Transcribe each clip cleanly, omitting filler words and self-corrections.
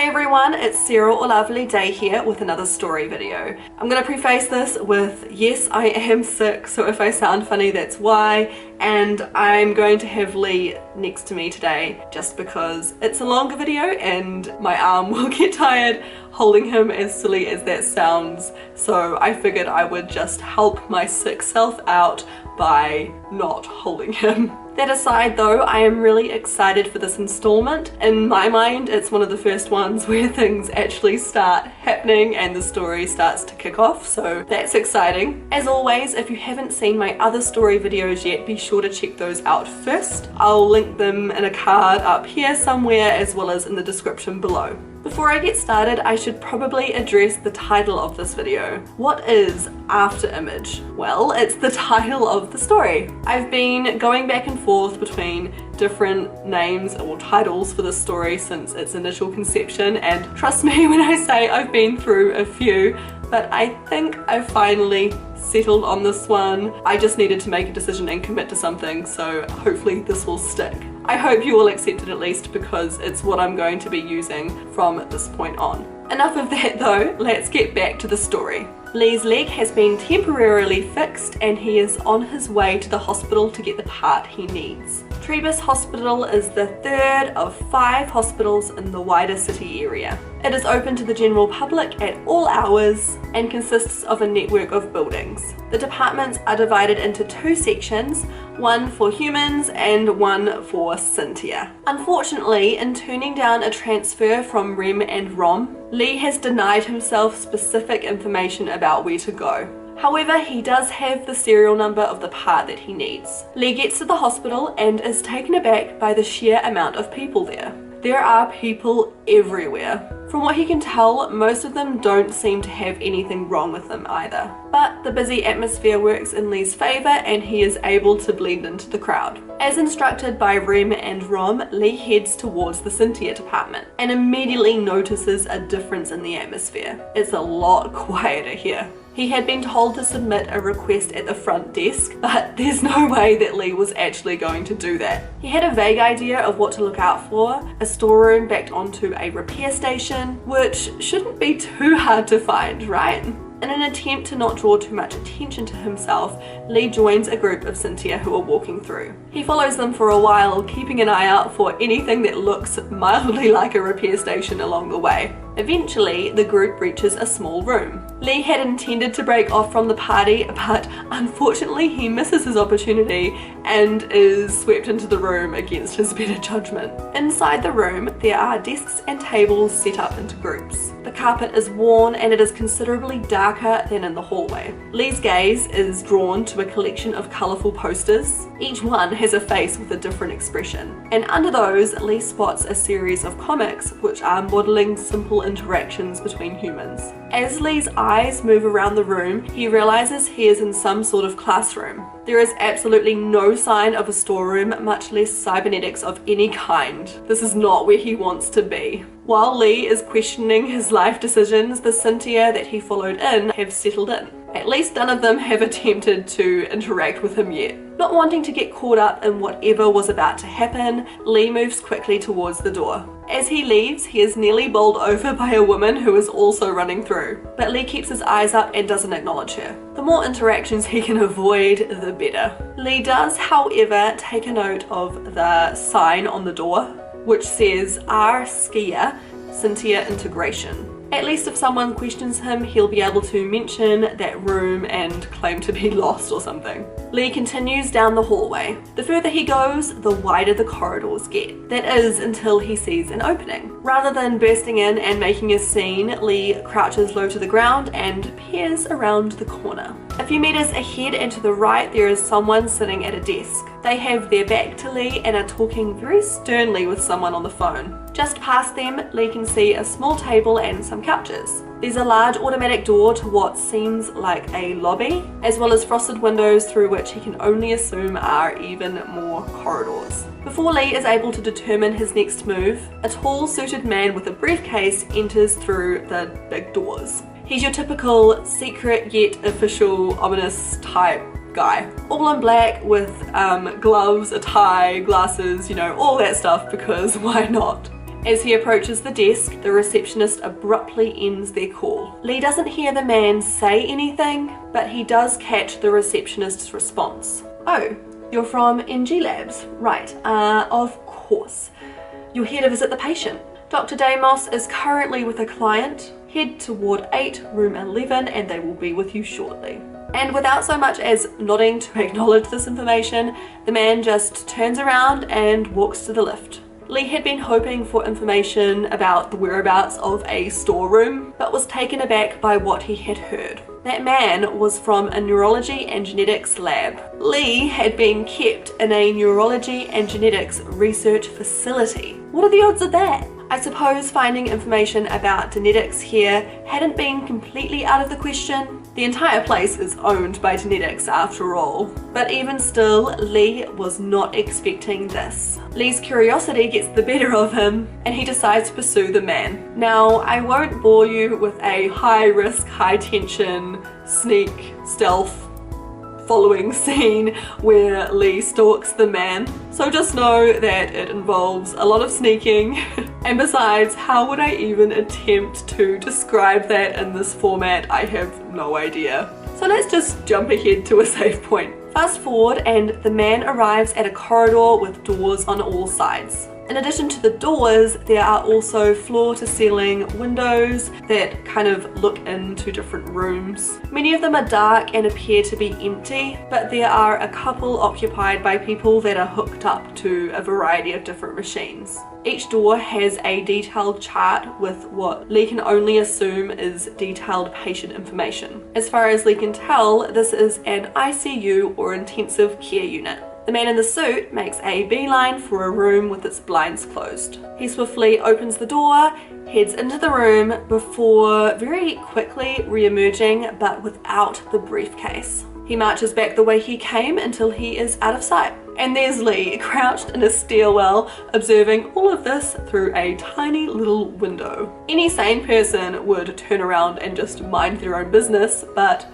Hi everyone, it's Sarah or LavilyDay here with another story video. I'm going to preface this with, yes, I am sick, so if I sound funny that's why, and I'm going to have Lee next to me today just because it's a longer video and my arm will get tired holding him, as silly as that sounds, so I figured I would just help my sick self out by not holding him. That aside though, I am really excited for this installment. In my mind, it's one of the first ones where things actually start happening and the story starts to kick off, so that's exciting. As always, if you haven't seen my other story videos yet, be sure to check those out first. I'll link them in a card up here somewhere as well as in the description below. Before I get started, I should probably address the title of this video. What is After Image? Well, it's the title of the story. I've been going back and forth between different names or titles for this story since its initial conception, and trust me when I say I've been through a few, but I think I finally settled on this one. I just needed to make a decision and commit to something, so hopefully this will stick. I hope you will accept it at least because it's what I'm going to be using from this point on. Enough of that though, let's get back to the story. Lee's leg has been temporarily fixed and he is on his way to the hospital to get the part he needs. Trebus Hospital is the third of 5 hospitals in the wider city area. It is open to the general public at all hours and consists of a network of buildings. The departments are divided into 2 sections, one for humans and one for Cynthia. Unfortunately, in turning down a transfer from Rem and Rom, Lee has denied himself specific information about where to go. However, he does have the serial number of the part that he needs. Lee gets to the hospital and is taken aback by the sheer amount of people there. There are people everywhere. From what he can tell, most of them don't seem to have anything wrong with them either. But the busy atmosphere works in Lee's favour and he is able to blend into the crowd. As instructed by Rem and Rom, Lee heads towards the Cynthia department and immediately notices a difference in the atmosphere. It's a lot quieter here. He had been told to submit a request at the front desk, but there's no way that Lee was actually going to do that. He had a vague idea of what to look out for, a storeroom backed onto a repair station, which shouldn't be too hard to find, right? In an attempt to not draw too much attention to himself, Lee joins a group of Cynthia who are walking through. He follows them for a while, keeping an eye out for anything that looks mildly like a repair station along the way. Eventually, the group reaches a small room. Lee had intended to break off from the party, but unfortunately he misses his opportunity and is swept into the room against his better judgment. Inside the room, there are desks and tables set up into groups. The carpet is worn and it is considerably darker than in the hallway. Lee's gaze is drawn to a collection of colourful posters. Each one has a face with a different expression. And under those, Lee spots a series of comics which are modelling simple interactions between humans. As Lee's eyes move around the room, he realises he is in some sort of classroom. There is absolutely no sign of a storeroom, much less cybernetics of any kind. This is not where he wants to be. While Lee is questioning his life decisions, the Cynthia that he followed in have settled in. At least none of them have attempted to interact with him yet. Not wanting to get caught up in whatever was about to happen, Lee moves quickly towards the door. As he leaves, he is nearly bowled over by a woman who is also running through, but Lee keeps his eyes up and doesn't acknowledge her. The more interactions he can avoid, the better. Lee does, however, take a note of the sign on the door, which says R. Skier, Cynthia Integration. At least if someone questions him, he'll be able to mention that room and claim to be lost or something. Lee continues down the hallway. The further he goes, the wider the corridors get. That is until he sees an opening. Rather than bursting in and making a scene, Lee crouches low to the ground and peers around the corner. A few meters ahead and to the right, there is someone sitting at a desk. They have their back to Lee and are talking very sternly with someone on the phone. Just past them, Lee can see a small table and some couches. There's a large automatic door to what seems like a lobby, as well as frosted windows through which he can only assume are even more corridors. Before Lee is able to determine his next move, a tall suited man with a briefcase enters through the big doors. He's your typical secret yet official ominous type guy. All in black with gloves, a tie, glasses, you know, all that stuff because why not? As he approaches the desk, the receptionist abruptly ends their call. Lee doesn't hear the man say anything, but he does catch the receptionist's response. "Oh, you're from NG Labs, right, of course. You're here to visit the patient. Dr. Deimos is currently with a client. Head toward 8, room 11, and they will be with you shortly." And without so much as nodding to acknowledge this information, the man just turns around and walks to the lift. Lee had been hoping for information about the whereabouts of a storeroom, but was taken aback by what he had heard. That man was from a neurology and genetics lab. Lee had been kept in a neurology and genetics research facility. What are the odds of that? I suppose finding information about genetics here hadn't been completely out of the question. The entire place is owned by genetics after all. But even still, Lee was not expecting this. Lee's curiosity gets the better of him and he decides to pursue the man. Now, I won't bore you with a high risk, high tension, sneak, stealth following scene where Lee stalks the man. So just know that it involves a lot of sneaking. And besides, how would I even attempt to describe that in this format? I have no idea. So let's just jump ahead to a safe point. Fast forward and the man arrives at a corridor with doors on all sides. In addition to the doors, there are also floor-to-ceiling windows that kind of look into different rooms. Many of them are dark and appear to be empty, but there are a couple occupied by people that are hooked up to a variety of different machines. Each door has a detailed chart with what Lee can only assume is detailed patient information. As far as Lee can tell, this is an ICU or intensive care unit. The man in the suit makes a beeline for a room with its blinds closed. He swiftly opens the door, heads into the room before very quickly re-emerging, but without the briefcase. He marches back the way he came until he is out of sight. And there's Lee, crouched in a stairwell, observing all of this through a tiny little window. Any sane person would turn around and just mind their own business, but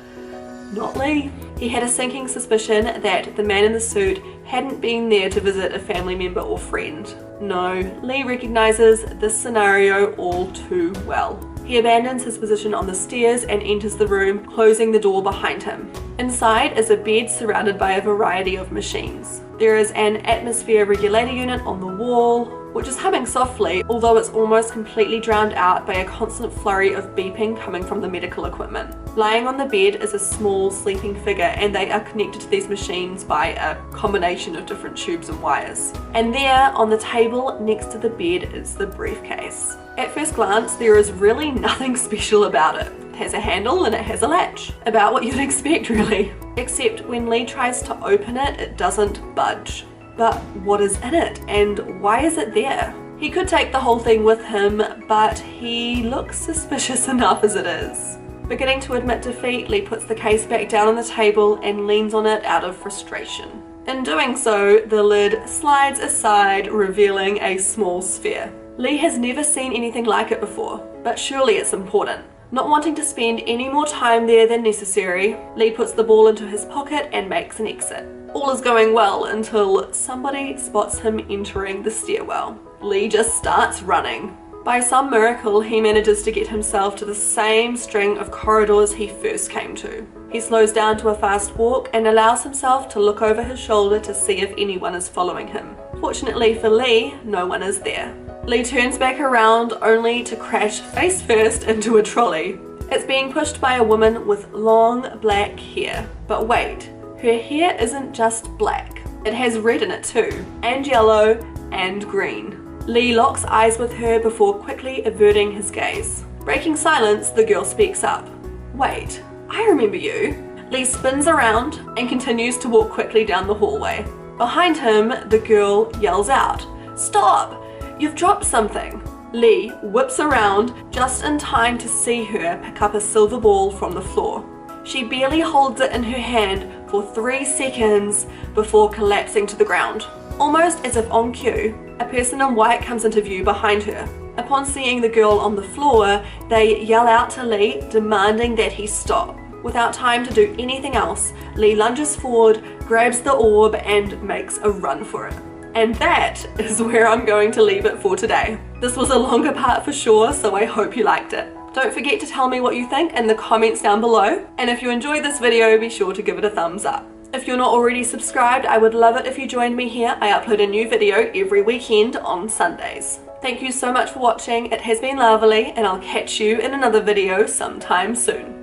not Lee. He had a sinking suspicion that the man in the suit hadn't been there to visit a family member or friend. No, Lee recognizes this scenario all too well. He abandons his position on the stairs and enters the room, closing the door behind him. Inside is a bed surrounded by a variety of machines. There is an atmosphere regulator unit on the wall, which is humming softly, although it's almost completely drowned out by a constant flurry of beeping coming from the medical equipment. Lying on the bed is a small sleeping figure, and they are connected to these machines by a combination of different tubes and wires. And there, on the table next to the bed, is the briefcase. At first glance, there is really nothing special about it. It has a handle and it has a latch. About what you'd expect, really. Except when Lee tries to open it, it doesn't budge. But what is in it, and why is it there? He could take the whole thing with him, but he looks suspicious enough as it is. Beginning to admit defeat, Lee puts the case back down on the table and leans on it out of frustration. In doing so, the lid slides aside, revealing a small sphere. Lee has never seen anything like it before, but surely it's important. Not wanting to spend any more time there than necessary, Lee puts the ball into his pocket and makes an exit. All is going well until somebody spots him entering the stairwell. Lee just starts running. By some miracle, he manages to get himself to the same string of corridors he first came to. He slows down to a fast walk and allows himself to look over his shoulder to see if anyone is following him. Fortunately for Lee, no one is there. Lee turns back around only to crash face first into a trolley. It's being pushed by a woman with long black hair. But wait, her hair isn't just black. It has red in it too, and yellow, and green. Lee locks eyes with her before quickly averting his gaze. Breaking silence, the girl speaks up. Wait, I remember you. Lee spins around and continues to walk quickly down the hallway. Behind him, the girl yells out, "Stop! You've dropped something." Lee whips around just in time to see her pick up a silver ball from the floor. She barely holds it in her hand for 3 seconds before collapsing to the ground. Almost as if on cue, a person in white comes into view behind her. Upon seeing the girl on the floor, they yell out to Lee, demanding that he stop. Without time to do anything else, Lee lunges forward, grabs the orb, and makes a run for it. And that is where I'm going to leave it for today. This was a longer part for sure, so I hope you liked it. Don't forget to tell me what you think in the comments down below, and if you enjoyed this video, be sure to give it a thumbs up. If you're not already subscribed, I would love it if you joined me here. I upload a new video every weekend on Sundays. Thank you so much for watching. It has been lovely, and I'll catch you in another video sometime soon.